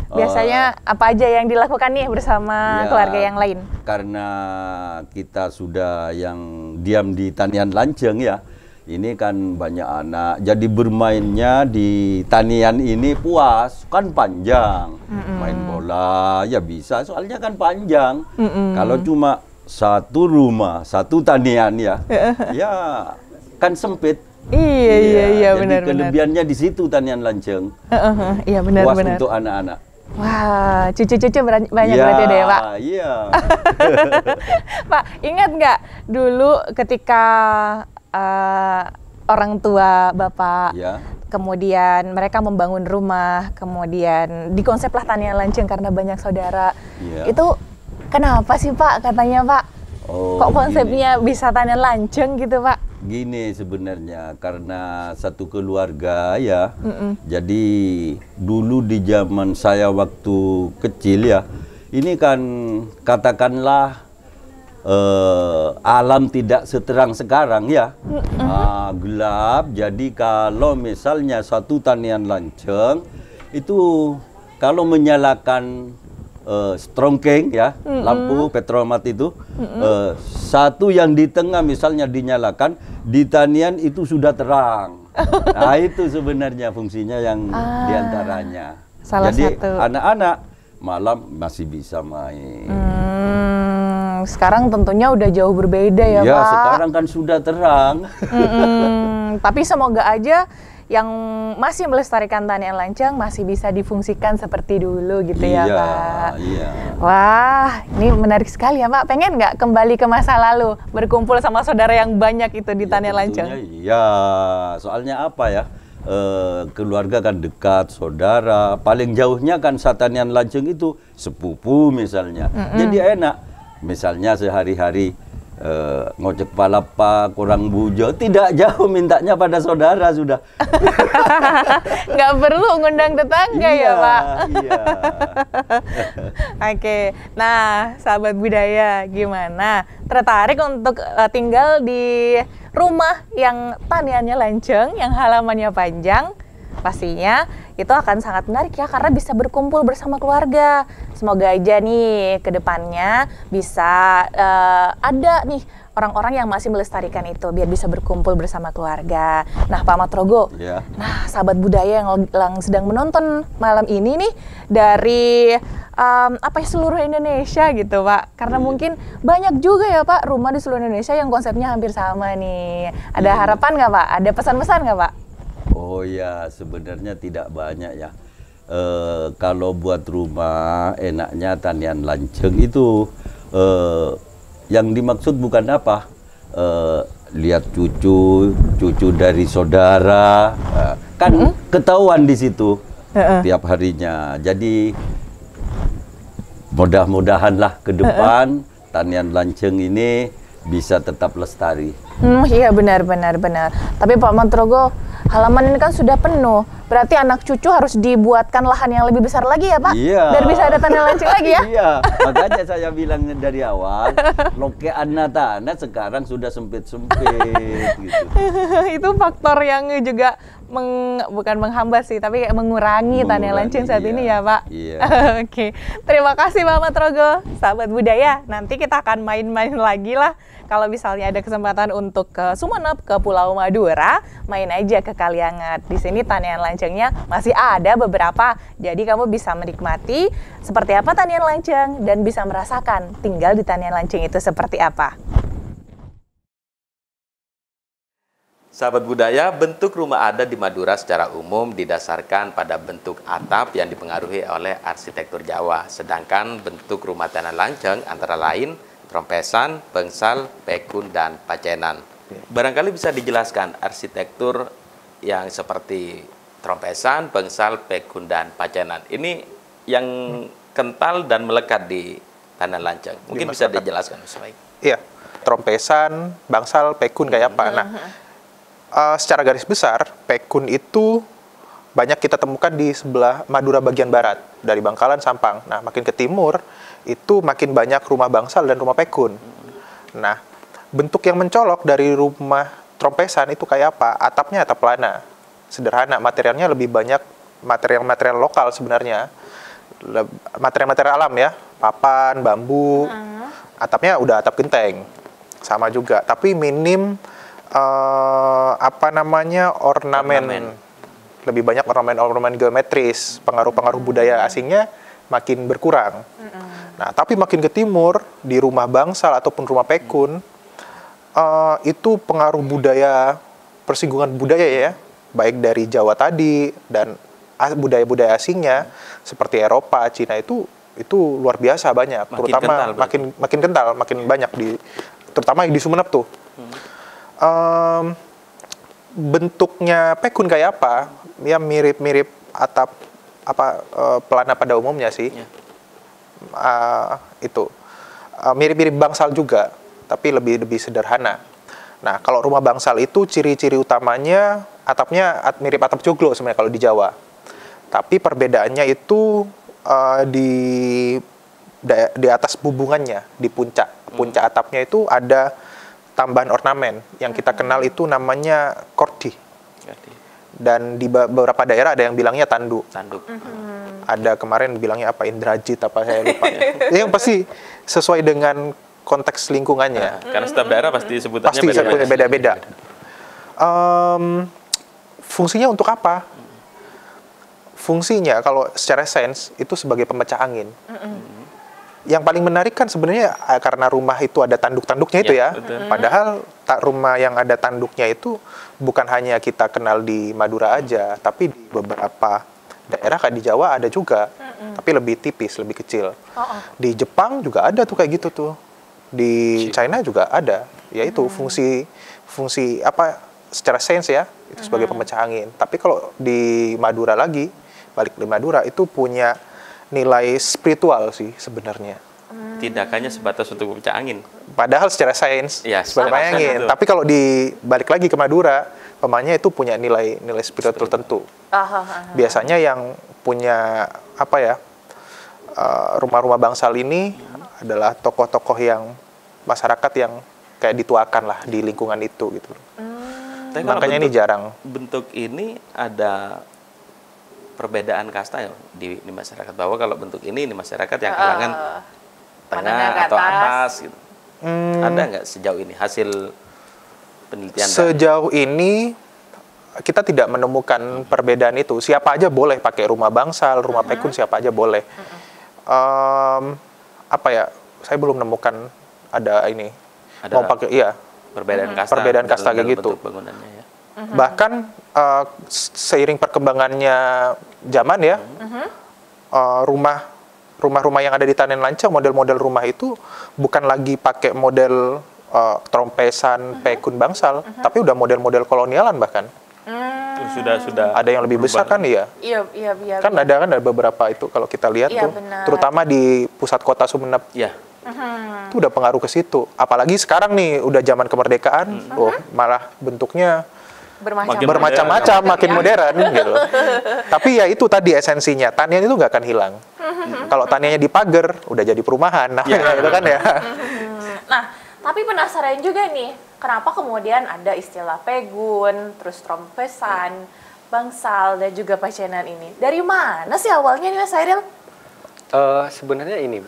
biasanya apa aja yang dilakukan nih bersama keluarga yang lain? Karena kita sudah yang diam di tanian lanceng ya, ini kan banyak anak, jadi bermainnya di tanian ini puas, kan panjang. Main bola ya bisa, soalnya kan panjang. Kalau cuma 1 rumah, 1 tanian ya, ya kan sempit. Iya, benar. Jadi kelebihannya di situ tanian lanceng. Iya, benar. Puas untuk anak-anak. Wah, cucu-cucu banyak berarti deh, Pak. Iya. Pak, ingat nggak dulu ketika orang tua Bapak, kemudian mereka membangun rumah, kemudian dikonseplah tanian lanceng karena banyak saudara. Itu kenapa sih, Pak, katanya, Pak? Kok konsepnya bisa tanian lanceng gitu, Pak? Gini sebenarnya, karena satu keluarga ya. Jadi dulu di zaman saya waktu kecil ya, ini kan katakanlah alam tidak seterang sekarang ya. Gelap. Jadi kalau misalnya satu tanian lanceng itu kalau menyalakan strongking ya, lampu petromat itu, satu yang di tengah misalnya dinyalakan, di tanian itu sudah terang. Nah, itu sebenarnya fungsinya yang diantaranya. Salah Jadi satu. anak-anak malam masih bisa main. Sekarang tentunya udah jauh berbeda ya, Ya, Pak. sekarang kan sudah terang. Tapi semoga aja yang masih melestarikan tanian lanceng masih bisa difungsikan seperti dulu gitu ya, Iya, Pak. iya. Wah, ini menarik sekali ya, Pak. Pengen nggak kembali ke masa lalu, berkumpul sama saudara yang banyak itu di tanian lanceng? Iya, soalnya apa ya? Keluarga kan dekat, saudara. Paling jauhnya kan Tanian Lanceng itu sepupu misalnya. Jadi enak. Misalnya sehari-hari ngocek palapa, kurang bujo, tidak jauh mintanya pada saudara sudah. Nggak perlu ngundang tetangga ya, Pak? Iya. Oke, nah sahabat budaya gimana? Tertarik untuk tinggal di rumah yang taniannya lanceng, yang halamannya panjang? Pastinya itu akan sangat menarik ya, karena bisa berkumpul bersama keluarga. Semoga aja nih ke depannya bisa ada nih orang-orang yang masih melestarikan itu, biar bisa berkumpul bersama keluarga. Nah, Pak Matrogo, Ya. nah sahabat budaya yang sedang menonton malam ini nih dari seluruh Indonesia gitu, Pak. Karena mungkin banyak juga ya, Pak, rumah di seluruh Indonesia yang konsepnya hampir sama nih. Ada harapan nggak, Pak? Ada pesan-pesan nggak, Pak? Oh ya, sebenarnya tidak banyak ya. Kalau buat rumah enaknya Tanian Lanceng itu yang dimaksud bukan apa, lihat cucu dari saudara, kan ketahuan di situ tiap harinya. Jadi mudah-mudahanlah ke depan Tanian Lanceng ini bisa tetap lestari. Iya benar. Tapi Pak Matrogo, halaman ini kan sudah penuh. Berarti anak cucu harus dibuatkan lahan yang lebih besar lagi ya, Pak? Iya. Biar bisa ada tanian lanceng lagi ya? Iya, makanya saya bilang dari awal, loke tanah sekarang sudah sempit-sempit gitu. Itu faktor yang juga bukan menghambat sih, tapi kayak mengurangi tanian lanceng saat ini ya, Pak? Iya. Oke, terima kasih Pak Matrogo. Sahabat budaya, nanti kita akan main-main lagi lah. Kalau misalnya ada kesempatan untuk ke Sumeneb, ke Pulau Madura, main aja ke Kaliangat. Di sini tanian lancengnya masih ada beberapa, jadi kamu bisa menikmati seperti apa tanian lanceng dan bisa merasakan tinggal di tanian lanceng itu seperti apa. Sahabat budaya, bentuk rumah adat di Madura secara umum didasarkan pada bentuk atap yang dipengaruhi oleh arsitektur Jawa. Sedangkan bentuk rumah tanian lanceng antara lain trompesan, pengsal, pekun, dan pacenan. Barangkali bisa dijelaskan arsitektur yang seperti trompesan, pengsal, pekun, dan pacenan. Ini yang kental dan melekat di tanian lanceng. Mungkin bisa dijelaskan sebaik. Iya, trompesan, bangsal, pekun kayak apa. Nah, secara garis besar, pekun itu banyak kita temukan di sebelah Madura bagian barat, dari Bangkalan, Sampang. Nah, makin ke timur, itu makin banyak rumah bangsal dan rumah pekun. Nah, bentuk yang mencolok dari rumah trompesan itu kayak apa? Atapnya atap pelana, sederhana. Materialnya lebih banyak material-material lokal sebenarnya. Material-material alam ya, papan, bambu. Atapnya udah atap genteng, sama juga. Tapi minim ornamen. Lebih banyak ornamen geometris. Pengaruh-pengaruh budaya asingnya makin berkurang. Nah, tapi makin ke timur, di rumah bangsal ataupun rumah pekun, itu pengaruh budaya, persinggungan budaya ya, baik dari Jawa tadi dan budaya-budaya asingnya seperti Eropa, Cina itu luar biasa banyak, terutama makin kental, makin banyak terutama di Sumeneb tuh. Bentuknya pekun kayak apa? Ya mirip-mirip atap pelana pada umumnya sih. Mirip-mirip bangsal juga, tapi lebih sederhana. Nah, kalau rumah bangsal itu ciri-ciri utamanya atapnya mirip atap joglo sebenarnya kalau di Jawa. Tapi perbedaannya itu di atas bubungannya, di puncak atapnya itu ada tambahan ornamen yang kita kenal itu namanya kordi. Dan di beberapa daerah ada yang bilangnya tanduk. Ada kemarin bilangnya apa, indrajit apa, saya lupa. Yang pasti sesuai dengan konteks lingkungannya. Karena setiap daerah pasti sebutannya beda-beda. Fungsinya untuk apa? Fungsinya kalau secara sains itu sebagai pemecah angin. yang paling menarik kan sebenarnya karena rumah itu ada tanduk-tanduknya itu ya. Padahal rumah yang ada tanduknya itu bukan hanya kita kenal di Madura aja, tapi di beberapa daerah kayak di Jawa ada juga, tapi lebih tipis, lebih kecil. Di Jepang juga ada tuh kayak gitu tuh. Di China juga ada, yaitu fungsi apa secara sains ya, itu sebagai pemecah angin. Tapi kalau di Madura lagi, balik di Madura itu punya nilai spiritual sih sebenarnya. Tidak hanya sebatas untuk pemecah angin. Padahal secara sains Ya, sebagai secara angin. sains, Tapi kalau balik lagi ke Madura, pemanya itu punya nilai spiritual tertentu. Biasanya yang punya apa ya, rumah-rumah bangsal ini adalah tokoh-tokoh yang masyarakat yang kayak dituakan lah di lingkungan itu gitu. Tapi kalau Makanya ini jarang. bentuk ini ada perbedaan kasta ya di masyarakat, bahwa kalau bentuk ini masyarakat yang kalangan menengah ke tengah atau atas. atas gitu. Ada nggak sejauh ini hasil penelitian? Sejauh ini kita tidak menemukan perbedaan itu. Siapa aja boleh pakai rumah bangsal, rumah pekun, siapa aja boleh. Apa ya? Saya belum menemukan ada ini. Ada Mau pakai, iya. perbedaan kasta, Perbedaan kasta dalam kayak gitu. bentuk bangunannya ya. Bahkan seiring perkembangannya zaman ya, rumah-rumah yang ada di Tanian Lancang, model-model rumah itu bukan lagi pakai model trompesan, pekun bangsal, tapi udah model-model kolonialan bahkan. Sudah Ada yang lebih besar kan ya? Iya. Kan ada beberapa itu kalau kita lihat Iya, tuh, benar. terutama di pusat kota Sumeneb. Ya, Itu udah pengaruh ke situ. Apalagi sekarang nih udah zaman kemerdekaan, malah bentuknya bermacam-macam, makin modern gitu. Tapi ya itu tadi esensinya, tanian itu nggak akan hilang. Kalau taniannya dipagar, udah jadi perumahan, nah itu kan ya. Nah, tapi penasaran juga nih, kenapa kemudian ada istilah pegun, terus trompesan, bangsal, dan juga pacenan ini? Dari mana sih awalnya nih Mas Hairil? Sebenarnya ini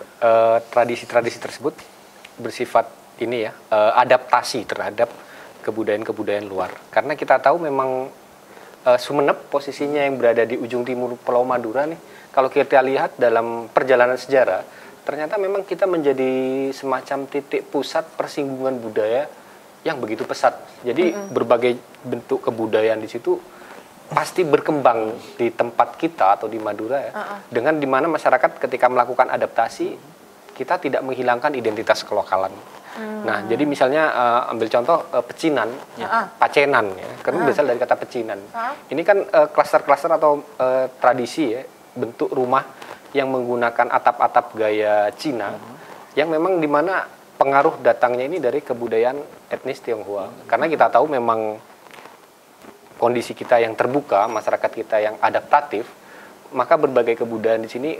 tradisi-tradisi tersebut bersifat ini ya, adaptasi terhadap kebudayaan-kebudayaan luar. Karena kita tahu memang Sumeneb posisinya yang berada di ujung timur Pulau Madura nih. Kalau kita lihat dalam perjalanan sejarah, ternyata memang kita menjadi semacam titik pusat persinggungan budaya yang begitu pesat. Jadi berbagai bentuk kebudayaan di situ pasti berkembang di tempat kita atau di Madura ya. Dengan dimana masyarakat ketika melakukan adaptasi, kita tidak menghilangkan identitas kelokalan. Nah, jadi misalnya ambil contoh pecinan, pacenan ya, karena berasal dari kata pecinan. Ini kan klaster-klaster atau tradisi ya, bentuk rumah yang menggunakan atap-atap gaya Cina, yang memang dimana pengaruh datangnya ini dari kebudayaan etnis Tionghoa. Karena kita tahu memang kondisi kita yang terbuka, masyarakat kita yang adaptatif, maka berbagai kebudayaan di sini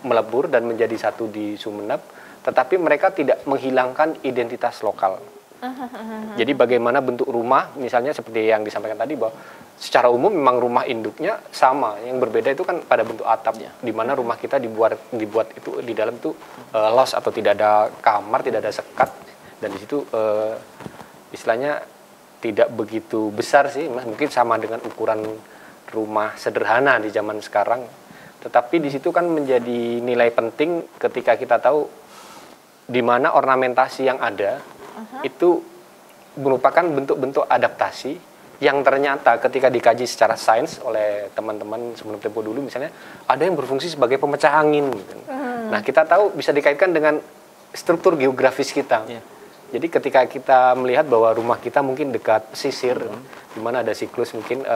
melebur dan menjadi satu di Sumeneb, tetapi mereka tidak menghilangkan identitas lokal. Jadi bagaimana bentuk rumah, misalnya seperti yang disampaikan tadi, bahwa secara umum memang rumah induknya sama, yang berbeda itu kan pada bentuk atap, di mana rumah kita dibuat itu di dalam itu los atau tidak ada kamar, tidak ada sekat, dan di situ istilahnya tidak begitu besar sih, mungkin sama dengan ukuran rumah sederhana di zaman sekarang. Tetapi di situ kan menjadi nilai penting ketika kita tahu di mana ornamentasi yang ada itu merupakan bentuk-bentuk adaptasi yang ternyata ketika dikaji secara sains oleh teman-teman sebelum tempo dulu, misalnya ada yang berfungsi sebagai pemecah angin. Gitu. Nah, kita tahu bisa dikaitkan dengan struktur geografis kita. Jadi ketika kita melihat bahwa rumah kita mungkin dekat pesisir, di mana ada siklus mungkin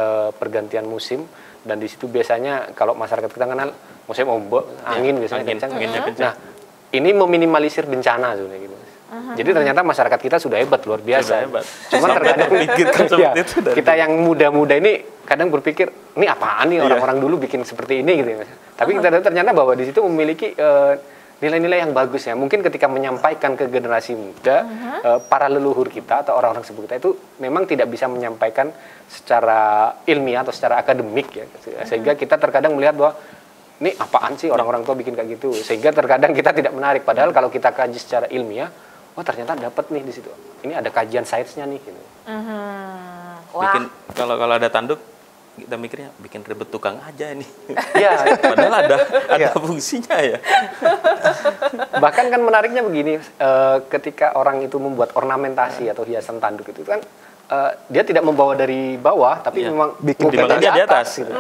pergantian musim, dan di situ biasanya kalau masyarakat kita kenal musim ombak, angin biasanya kencang. Nah, ini meminimalisir bencana sebenarnya gitu. Jadi ternyata masyarakat kita sudah hebat, luar biasa. Cuman terkadang kita yang muda-muda ini kadang berpikir, ini apaan nih orang-orang dulu bikin seperti ini gitu. Tapi kita tahu ternyata bahwa di situ memiliki nilai-nilai yang bagus ya. Mungkin ketika menyampaikan ke generasi muda, para leluhur kita atau orang-orang sebelum kita itu memang tidak bisa menyampaikan secara ilmiah atau secara akademik ya. Sehingga kita terkadang melihat bahwa ini apaan sih orang-orang tua bikin kayak gitu. Sehingga terkadang kita tidak menarik. Padahal kalau kita kaji secara ilmiah, wah ternyata dapat nih di situ. Ini ada kajian sainsnya nih. Gitu. Bikin kalau ada tanduk kita mikirnya bikin ribet tukang aja ini. Ya, Padahal ada fungsinya ya. bahkan kan menariknya begini, ketika orang itu membuat ornamentasi atau hiasan tanduk itu kan dia tidak membawa dari bawah, tapi memang bikin di atas gitu.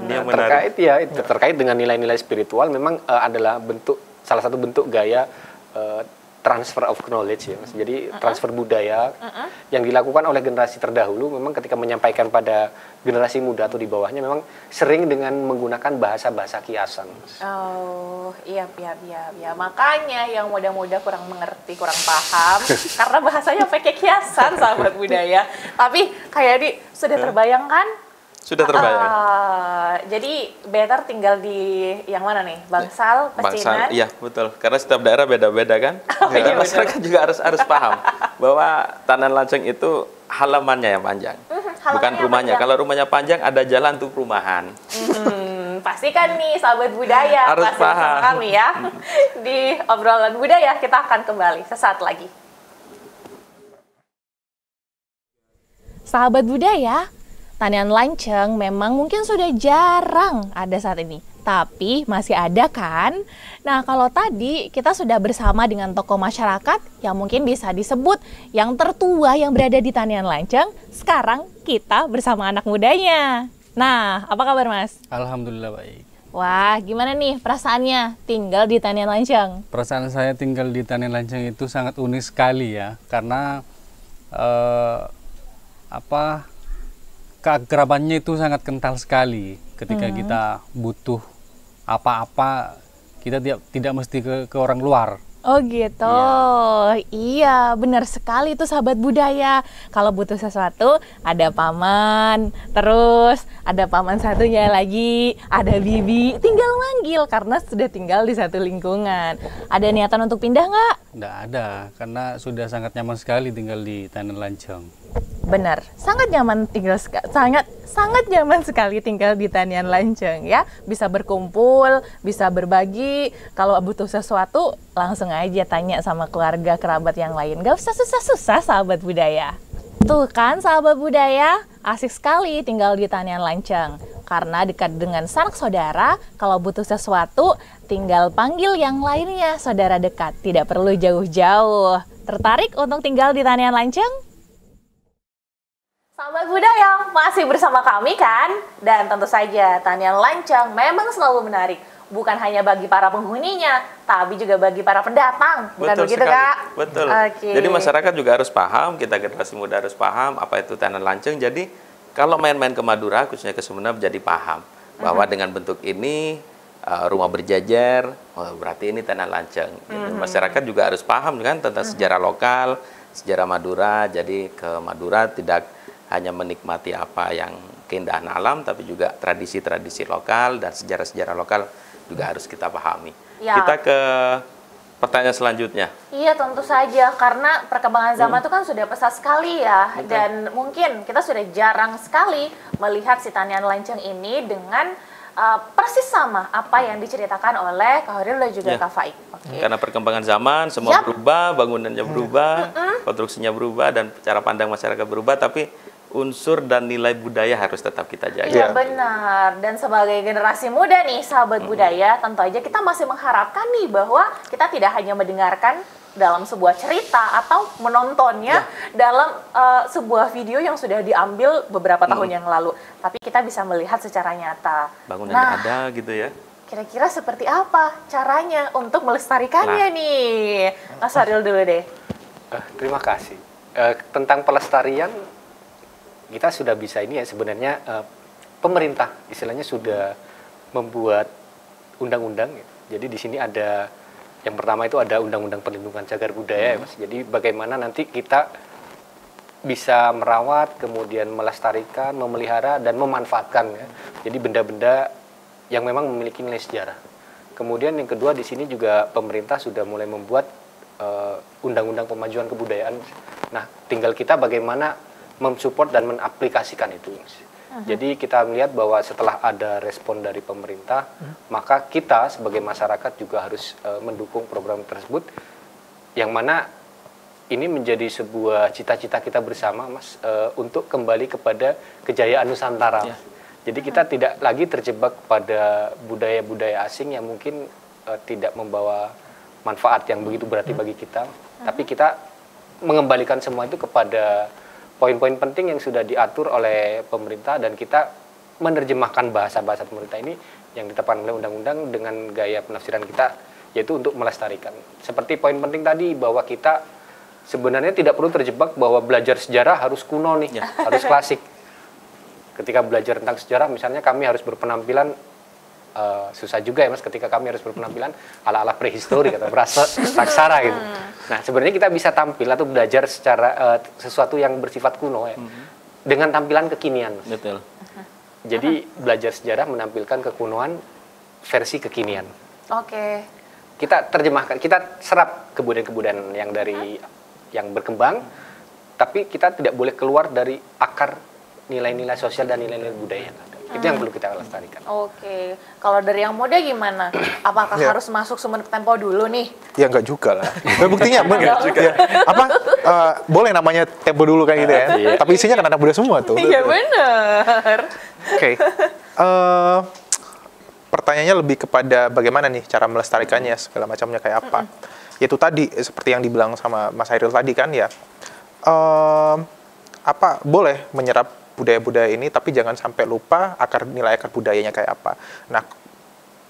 Ini yang Terkait ya itu terkait dengan nilai-nilai spiritual memang adalah salah satu bentuk gaya transfer of knowledge ya Mas. Jadi transfer budaya yang dilakukan oleh generasi terdahulu memang ketika menyampaikan pada generasi muda atau di bawahnya memang sering dengan menggunakan bahasa-bahasa kiasan. Oh, iya. Makanya yang muda-muda kurang mengerti, kurang paham karena bahasanya pakai kiasan, sahabat budaya. Tapi kayak sudah terbayangkan? sudah terbayang. Jadi better tinggal di yang mana nih? Bangsal, Pecinan? Iya, betul. Karena setiap daerah beda-beda kan. Iya, masyarakat juga harus paham bahwa Tanian Lanceng itu halamannya yang panjang. Bukan rumahnya. Kalau rumahnya panjang ada jalan untuk perumahan. Pastikan nih sahabat budaya Harus pasti bersama paham. kami ya. Di obrolan budaya kita akan kembali sesaat lagi. Sahabat budaya, Tanian Lanceng memang mungkin sudah jarang ada saat ini, tapi masih ada kan? Nah, kalau tadi kita sudah bersama dengan tokoh masyarakat yang mungkin bisa disebut yang tertua yang berada di Tanian Lanceng, sekarang kita bersama anak mudanya. Nah, apa kabar Mas? Alhamdulillah baik. Wah, gimana nih perasaannya tinggal di Tanian Lanceng? Perasaan saya tinggal di Tanian Lanceng itu sangat unik sekali ya, karena keakrabannya itu sangat kental sekali. Ketika kita butuh apa-apa, kita tidak mesti ke orang luar. Oh gitu, iya benar sekali itu sahabat budaya. Kalau butuh sesuatu ada paman, terus ada paman satunya lagi, ada bibi, tinggal manggil karena sudah tinggal di satu lingkungan. Ada niatan untuk pindah nggak? Nggak ada, karena sudah sangat nyaman sekali tinggal di Tanian Lanceng. Benar, sangat nyaman sangat nyaman sekali tinggal di Tanian Lanceng ya. Bisa berkumpul, bisa berbagi. Kalau butuh sesuatu langsung aja tanya sama keluarga kerabat yang lain. Gak usah susah-susah sahabat budaya. Tuh kan sahabat budaya, asik sekali tinggal di Tanian Lanceng. Karena dekat dengan sanak saudara, kalau butuh sesuatu tinggal panggil yang lainnya, saudara dekat. Tidak perlu jauh-jauh. Tertarik untuk tinggal di Tanian Lanceng? Sahabat budaya, masih bersama kami kan? Dan tentu saja Tanian Lanceng memang selalu menarik. Bukan hanya bagi para penghuninya, tapi juga bagi para pendatang. Bukan Betul begitu, sekali. Kak? Betul. Oke. Jadi masyarakat juga harus paham, kita generasi muda harus paham apa itu Tanian Lanceng. Jadi kalau main-main ke Madura, khususnya ke Sumeneb, jadi paham bahwa dengan bentuk ini rumah berjajar, berarti ini Tanian Lanceng. Gitu. Masyarakat juga harus paham kan tentang sejarah lokal, sejarah Madura. Jadi ke Madura tidak hanya menikmati apa yang keindahan alam, tapi juga tradisi-tradisi lokal dan sejarah-sejarah lokal juga harus kita pahami. Ya. Kita ke pertanyaan selanjutnya. Iya, tentu saja, karena perkembangan zaman itu kan sudah pesat sekali ya. Betul. Dan mungkin kita sudah jarang sekali melihat si Tanian Lanceng ini dengan persis sama apa yang diceritakan oleh Kak Horil dan juga Kak Faik. Okay. Karena perkembangan zaman, semua berubah, bangunannya berubah, konstruksinya berubah, dan cara pandang masyarakat berubah, tapi unsur dan nilai budaya harus tetap kita jaga. Iya benar. Dan sebagai generasi muda nih, sahabat budaya, tentu aja kita masih mengharapkan nih bahwa kita tidak hanya mendengarkan dalam sebuah cerita atau menontonnya dalam sebuah video yang sudah diambil beberapa tahun yang lalu, tapi kita bisa melihat secara nyata. Bangunannya ada gitu ya. Kira-kira seperti apa caranya untuk melestarikannya nih? Mas Aril dulu deh. Terima kasih. Tentang pelestarian, kita sudah bisa ini ya sebenarnya pemerintah istilahnya sudah membuat undang-undang. Jadi di sini ada yang pertama itu ada Undang-Undang Perlindungan Cagar Budaya ya Mas. Jadi bagaimana nanti kita bisa merawat, kemudian melestarikan, memelihara dan memanfaatkan ya. Jadi benda-benda yang memang memiliki nilai sejarah. Kemudian yang kedua di sini juga pemerintah sudah mulai membuat Undang-Undang Pemajuan Kebudayaan. Nah, tinggal kita bagaimana mensupport dan mengaplikasikan itu. Jadi kita melihat bahwa setelah ada respon dari pemerintah, maka kita sebagai masyarakat juga harus mendukung program tersebut, yang mana ini menjadi sebuah cita-cita kita bersama, Mas, untuk kembali kepada kejayaan Nusantara. Mas. Jadi kita tidak lagi terjebak pada budaya-budaya asing yang mungkin tidak membawa manfaat yang begitu berarti bagi kita, tapi kita mengembalikan semua itu kepada poin-poin penting yang sudah diatur oleh pemerintah, dan kita menerjemahkan bahasa-bahasa pemerintah ini yang ditetapkan oleh undang-undang dengan gaya penafsiran kita, yaitu untuk melestarikan. Seperti poin penting tadi, bahwa kita sebenarnya tidak perlu terjebak bahwa belajar sejarah harus kuno nih, harus klasik. Ketika belajar tentang sejarah, misalnya kami harus berpenampilan, susah juga ya Mas, ketika kami harus berpenampilan ala-ala prehistorik atau praksara gitu. Nah, sebenarnya kita bisa tampil atau belajar secara sesuatu yang bersifat kuno ya, dengan tampilan kekinian, Mas. Betul. Jadi belajar sejarah menampilkan kekunoan versi kekinian. Oke. Kita terjemahkan, kita serap kebudayaan-kebudayaan yang dari yang berkembang, tapi kita tidak boleh keluar dari akar nilai-nilai sosial dan nilai-nilai budaya yang ada. Itu yang perlu kita lestarikan. Oke. Kalau dari yang muda gimana? Apakah harus masuk Sumeneb Tempo dulu nih? Ya enggak juga lah. Buktinya ya, boleh namanya Tempo dulu kan gitu ya. Tapi isinya kan anak muda semua tuh. Iya benar. Oke. Pertanyaannya lebih kepada bagaimana nih cara melestarikannya, segala macamnya kayak apa. Yaitu tadi seperti yang dibilang sama Mas Hairil tadi kan ya. Boleh menyerap budaya-budaya ini, tapi jangan sampai lupa nilai akar budayanya kayak apa. Nah,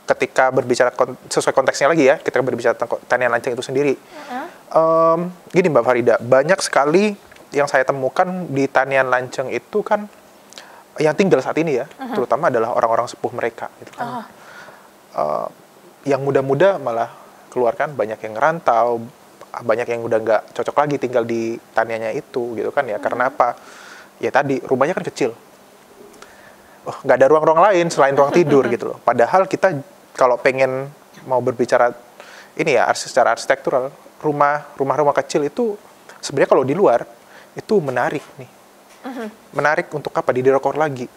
ketika berbicara sesuai konteksnya lagi ya, kita berbicara tentang tanian lanceng itu sendiri. Gini Mbak Farida, banyak sekali yang saya temukan di tanian lanceng itu kan yang tinggal saat ini ya, terutama adalah orang-orang sepuh mereka. Gitu kan. Yang muda-muda malah keluar kan, banyak yang ngerantau, banyak yang udah nggak cocok lagi tinggal di taniannya itu, gitu kan ya. Karena apa? Ya tadi, rumahnya kan kecil. Nggak ada ruang-ruang lain selain ruang tidur gitu loh. Padahal kita kalau pengen mau berbicara ini ya, secara arsitektural, rumah-rumah kecil itu sebenarnya kalau di luar itu menarik nih. Menarik untuk apa? Didekor lagi.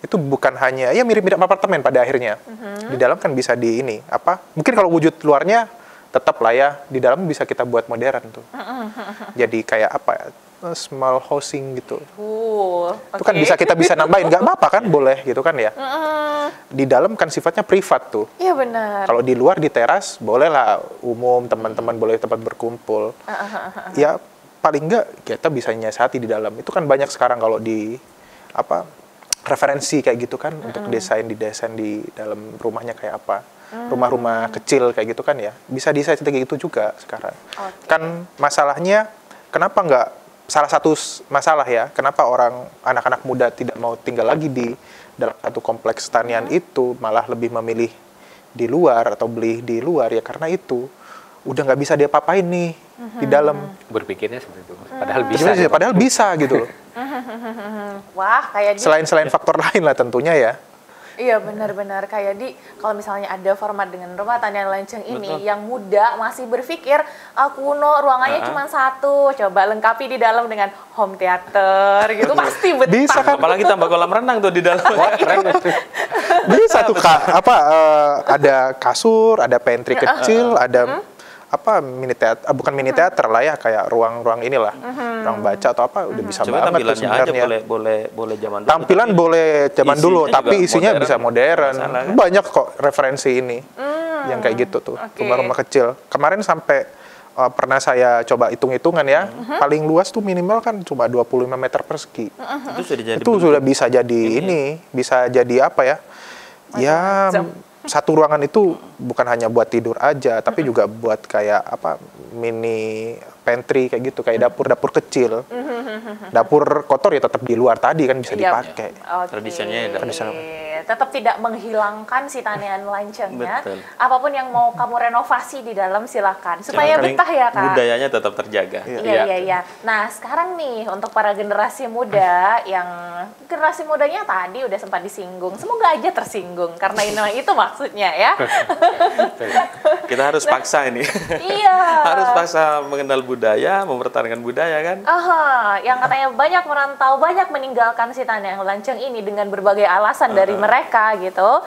Itu bukan hanya, ya mirip-mirip apartemen pada akhirnya. Di dalam kan bisa mungkin kalau wujud luarnya tetap lah ya, di dalam bisa kita buat modern tuh. Jadi kayak small housing gitu. Itu kan kita bisa nambahin, nggak apa-apa kan, boleh gitu kan ya. Di dalam kan sifatnya privat tuh. Iya benar. Kalau di luar di teras boleh lah, umum, teman-teman boleh tempat berkumpul. Ya paling nggak kita bisa nyiasati di dalam. Itu kan banyak sekarang kalau di referensi kayak gitu kan, untuk didesain di dalam rumahnya kayak apa. Rumah-rumah kecil kayak gitu kan ya, bisa desain kayak gitu juga sekarang. Kan masalahnya kenapa nggak, salah satu masalah ya, kenapa anak-anak muda tidak mau tinggal lagi di dalam satu kompleks tanian itu, malah lebih memilih di luar atau beli di luar, ya karena itu udah nggak bisa dia papain nih di dalam. Berpikirnya seperti itu, padahal bisa gitu loh. Wah, kayak selain faktor lain lah tentunya ya. Iya benar-benar, kayak kalau misalnya ada format dengan rumah tanian lanceng ini, yang muda masih berpikir kuno, ruangannya cuma satu, coba lengkapi di dalam dengan home theater gitu, pasti betah. Bisa kan? Apalagi tambah kolam renang tuh di dalam. Bisa tuh Kak, ada kasur, ada pantry kecil, ada mini teater, bukan mini teater lah ya, kayak ruang-ruang inilah, ruang baca atau udah bisa coba banget tuh sebenarnya. Aja boleh zaman dulu. Tampilan boleh zaman dulu, tapi isinya modern, bisa modern. Kan? Banyak kok referensi ini yang kayak gitu tuh, rumah-rumah kecil. Kemarin sampai pernah saya coba hitung-hitungan ya, paling luas tuh minimal kan cuma 25 meter persegi. Itu sudah bisa jadi bisa jadi apa ya? Ya satu ruangan itu bukan hanya buat tidur aja, tapi juga buat kayak mini pantry kayak gitu, kayak dapur kecil. Dapur kotor ya tetap di luar tadi kan bisa dipakai. Tradisinya tetap tidak menghilangkan si tanian lancengnya. Apapun yang mau kamu renovasi di dalam silakan, supaya betah ya Kak. Budayanya tetap terjaga. Iya. Nah sekarang nih untuk para generasi muda, yang generasi mudanya tadi udah sempat disinggung, semoga aja tersinggung karena ini itu maksudnya ya. Kita harus paksa ini. Iya. Harus paksa mengenal budaya, mempertahankan budaya kan. Yang katanya banyak merantau, banyak meninggalkan si tanian lanceng ini dengan berbagai alasan dari mereka gitu.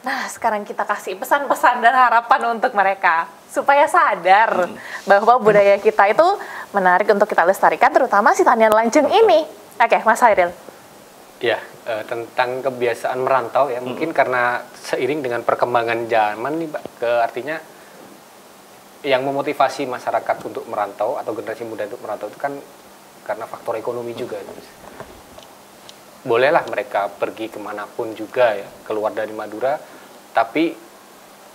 Nah, sekarang kita kasih pesan-pesan dan harapan untuk mereka supaya sadar bahwa budaya kita itu menarik untuk kita lestarikan, terutama si tanian lanceng ini. Oke, Mas Hairil. Ya, tentang kebiasaan merantau ya, mungkin karena seiring dengan perkembangan zaman nih, Mbak, artinya yang memotivasi masyarakat untuk merantau atau generasi muda untuk merantau itu kan karena faktor ekonomi juga. Bolehlah mereka pergi kemanapun juga ya, keluar dari Madura, tapi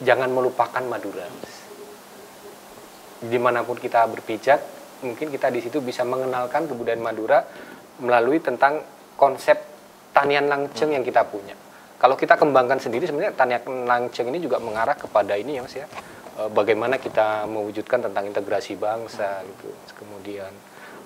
jangan melupakan Madura. Dimanapun kita berpijak, mungkin kita di situ bisa mengenalkan kebudayaan Madura melalui tentang konsep tanian lanceng yang kita punya. Kalau kita kembangkan sendiri, sebenarnya tanian lanceng ini juga mengarah kepada ini ya Mas ya, bagaimana kita mewujudkan tentang integrasi bangsa gitu. Kemudian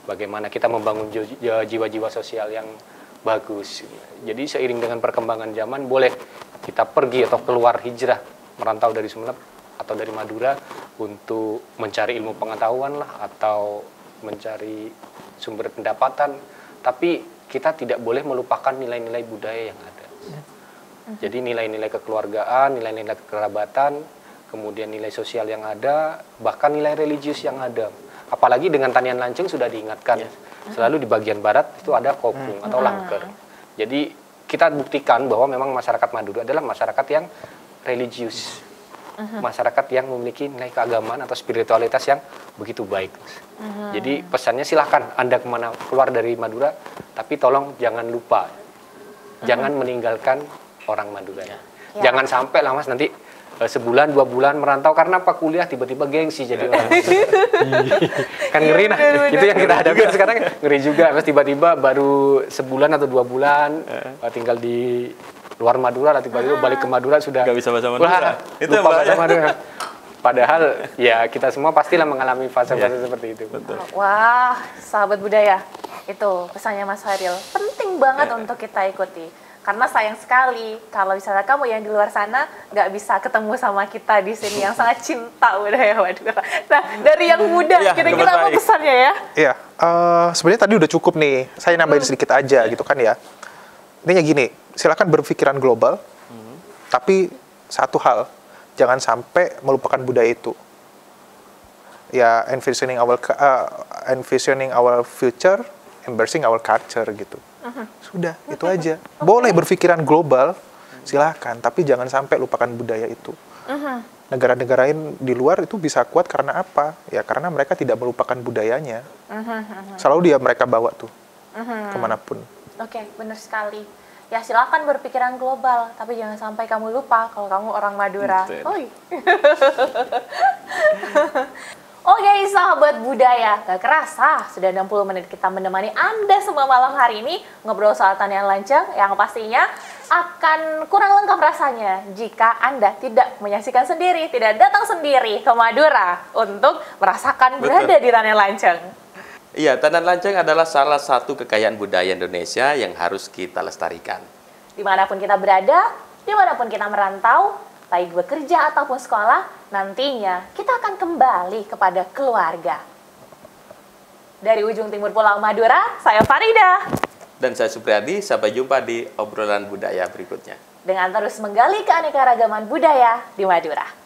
bagaimana kita membangun jiwa-jiwa sosial yang bagus. Jadi seiring dengan perkembangan zaman, boleh kita pergi atau keluar hijrah, merantau dari Sumeneb atau dari Madura untuk mencari ilmu pengetahuan lah, atau mencari sumber pendapatan. Tapi kita tidak boleh melupakan nilai-nilai budaya yang ada. Jadi nilai-nilai kekeluargaan, nilai-nilai kekerabatan, kemudian nilai sosial yang ada, bahkan nilai religius yang ada. Apalagi dengan tanian lanceng sudah diingatkan, selalu di bagian barat itu ada kopung atau langker. Jadi kita buktikan bahwa memang masyarakat Madura adalah masyarakat yang religius, masyarakat yang memiliki nilai keagamaan atau spiritualitas yang begitu baik. Jadi pesannya silahkan Anda kemana keluar dari Madura, tapi tolong jangan lupa, jangan meninggalkan orang Madura. Jangan sampai lah Mas nanti sebulan 2 bulan merantau karena apa, kuliah tiba-tiba gengsi jadi orang. Kan ngeri nah, itu yang kita hadapi sekarang, ngeri juga. Terus tiba-tiba baru sebulan atau 2 bulan tinggal di luar Madura, tiba-tiba balik ke Madura sudah nggak bisa bahasa Madura. Itu lupa bahasa Madura. Padahal ya kita semua pastilah mengalami fase-fase seperti itu. Betul. Wah, sahabat budaya, itu pesannya Mas Hairil. Penting banget untuk kita ikuti. Karena sayang sekali kalau misalnya kamu yang di luar sana nggak bisa ketemu sama kita di sini yang sangat cinta budaya Madura. Nah, dari yang muda, kira-kira apa pesannya ya? Iya, sebenarnya tadi udah cukup nih. Saya nambahin sedikit aja gitu kan ya. Intinya gini, silakan berpikiran global, tapi satu hal, jangan sampai melupakan budaya itu. Ya, envisioning our future, embracing our culture gitu. Sudah, itu aja. Boleh berpikiran global, silakan, tapi jangan sampai lupakan budaya itu. Negara-negara di luar itu bisa kuat karena apa? Ya karena mereka tidak melupakan budayanya. Selalu mereka bawa tuh kemanapun. Oke, benar sekali. Ya silakan berpikiran global, tapi jangan sampai kamu lupa kalau kamu orang Madura. Oke, sahabat budaya, gak kerasa sudah 60 menit kita menemani Anda semua malam hari ini ngobrol soal tanian lanceng yang pastinya akan kurang lengkap rasanya jika Anda tidak menyaksikan sendiri, tidak datang sendiri ke Madura untuk merasakan berada di tanian lanceng. Iya, tanian lanceng adalah salah satu kekayaan budaya Indonesia yang harus kita lestarikan. Dimanapun kita berada, dimanapun kita merantau, baik bekerja ataupun sekolah, nantinya kita akan kembali kepada keluarga. Dari ujung timur Pulau Madura, saya Farida. Dan saya Supriyadi, sampai jumpa di obrolan budaya berikutnya. Dengan terus menggali keanekaragaman budaya di Madura.